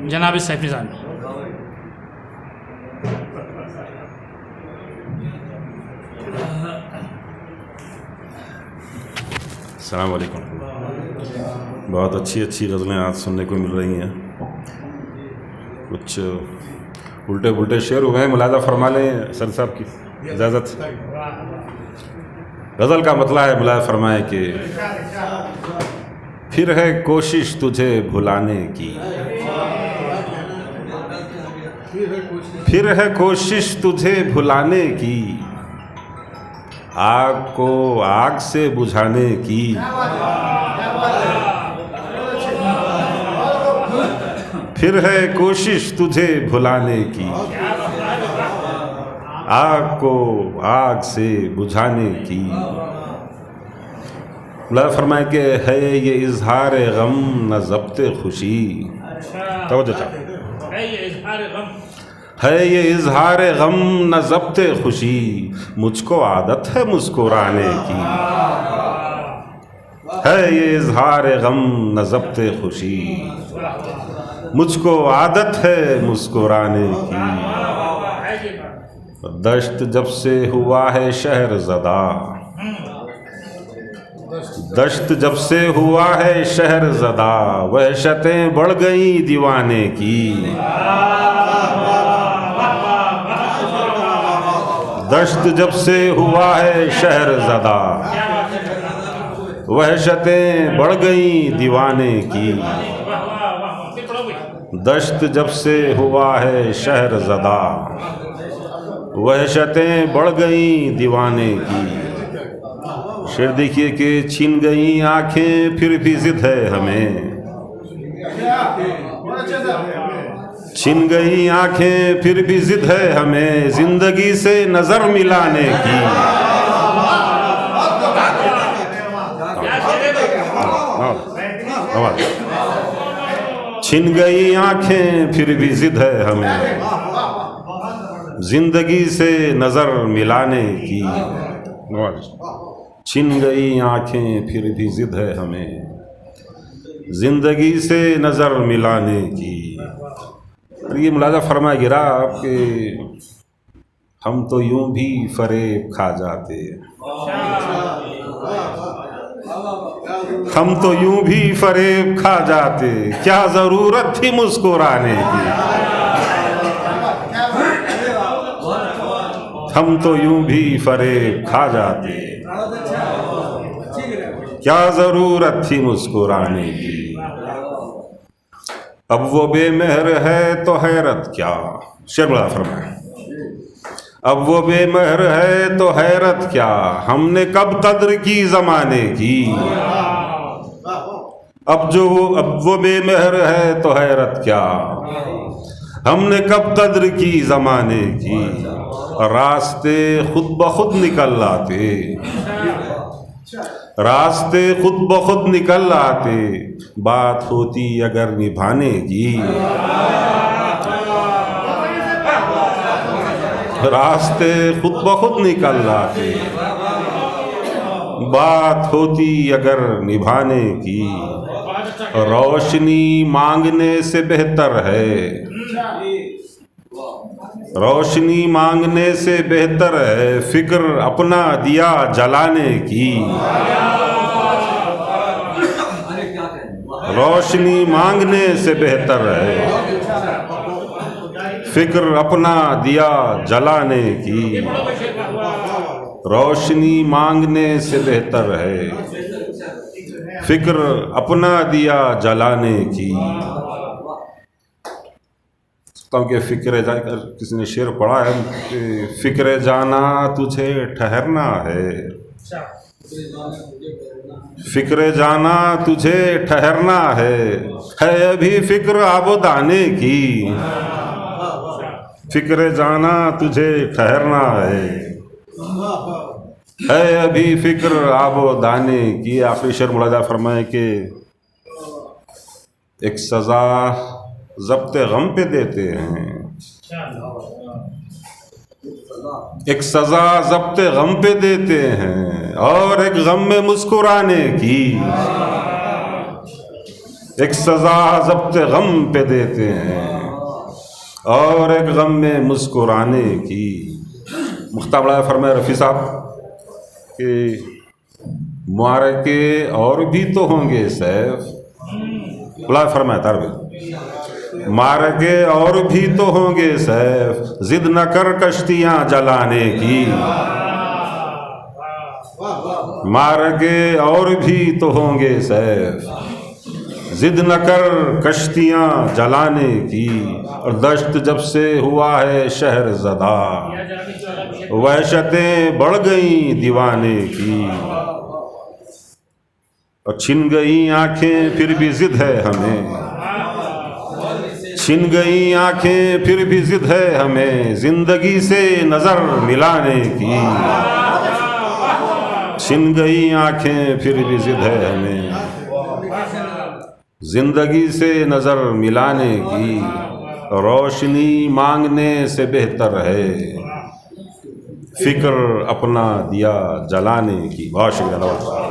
जनाब सैफी साहब। अस्सलाम वालेकुम। बहुत अच्छी अच्छी गज़लें आज सुनने को मिल रही हैं। कुछ उल्टे पुल्टे शेर हुए हैं, मुलाज़ा फरमा लें सर साहब की इजाज़त। गज़ल का मतला है, मुलाज़ा फरमाएं कि फिर है कोशिश तुझे भुलाने की, फिर है कोशिश तुझे भुलाने की, आग को आग से बुझाने की। फिर है कोशिश तुझे भुलाने की, आग को आग से बुझाने की। अल्लाह फरमाए कि है ये इजहार गम न ज़ब्त खुशी। तवज्जो चाहो, है ये इजहार गम न ज़ब्त खुशी, मुझको आदत है मुस्कुराने की। है ये इजहार गम न ज़ब्त खुशी, मुझको आदत है मुस्कुराने की। दश्त जब से हुआ है शहर ज़दा, दश्त जब से हुआ है शहर ज़दा, वहशतें बढ़ गई दीवाने की। दश्त जब से हुआ है शहर ज़दा, वहशतें बढ़ गई दीवाने की। दश्त जब से हुआ है शहर ज़दा, वहशतें बढ़ गई दीवाने की। शेर देखिए कि छीन गई आंखें फिर भी जिद है हमें, छीन गई आंखें फिर भी जिद है हमें, जिंदगी से नजर मिलाने की। छीन गई आंखें फिर भी जिद है हमें, जिंदगी से नजर मिलाने की। छीन गई आंखें फिर भी जिद है हमें, जिंदगी से नजर मिलाने की। ये मुलाज़ा फरमा गिरा कि हम तो यूं भी फरेब खा जाते, हम तो यूं भी फरेब खा जाते, क्या जरूरत थी मुस्कुराने की। हम तो यूं भी फरेब खा जाते, क्या जरूरत थी मुस्कुराने की। अब वो बेमेहर है तो हैरत क्या, शेर मुलाज़ा फरमाए, अब वो बेमेहर है तो हैरत क्या, हमने कब कद्र की जमाने की। अब वो बेमेहर है तो हैरत क्या, हमने कब कद्र की जमाने की। रास्ते खुद ब खुद निकल आते, रास्ते खुद ब खुद निकल आते, बात होती अगर निभाने की। रास्ते खुद ब खुद निकल आते, बात होती अगर निभाने की। रोशनी मांगने से बेहतर है, रोशनी मांगने से बेहतर है, फिक्र अपना दिया जलाने की। रोशनी मांगने से बेहतर है, फिक्र अपना दिया जलाने की। रोशनी मांगने से बेहतर है, फिक्र अपना दिया जलाने की। कि फिक्र जाकर किसी ने शेर पढ़ा है कि फिक्र जाना तुझे ठहरना है, फिक्र जाना तुझे ठहरना है अभी फिक्र आबोदाने की। फिक्र जाना तुझे ठहरना है अभी फिक्र आबोदाने की। आखिरी शेर मुलाज़ा फरमाए कि एक सज़ा ज़ब्त गम पे देते हैं, एक सज़ा ज़ब्त गम पे देते हैं और एक गम में मुस्कुराने की। एक सज़ा ज़ब्त गम पे देते हैं और एक गम में मुस्कुराने की। मुख्तार फरमाए रफ़ी साहब कि मुआरके और भी तो होंगे सैफ, बुला फरमाया तारबे, मारके और भी तो होंगे सैफ, जिद न कर कश्तियाँ जलाने की। मारके और भी तो होंगे सैफ, जिद न कर कश्तियाँ जलाने की। और दश्त जब से हुआ है शहर ज़दा, वहशतें बढ़ गई दीवाने की। और छिन गई आंखें फिर भी जिद है हमें, छिन गई आंखें फिर भी जिद है हमें, जिंदगी से नजर मिलाने की। छिन गई आंखें फिर भी जिद है हमें, जिंदगी से नजर मिलाने की। रोशनी मांगने से बेहतर है फिक्र अपना दिया जलाने की। बहुत शुक्रिया।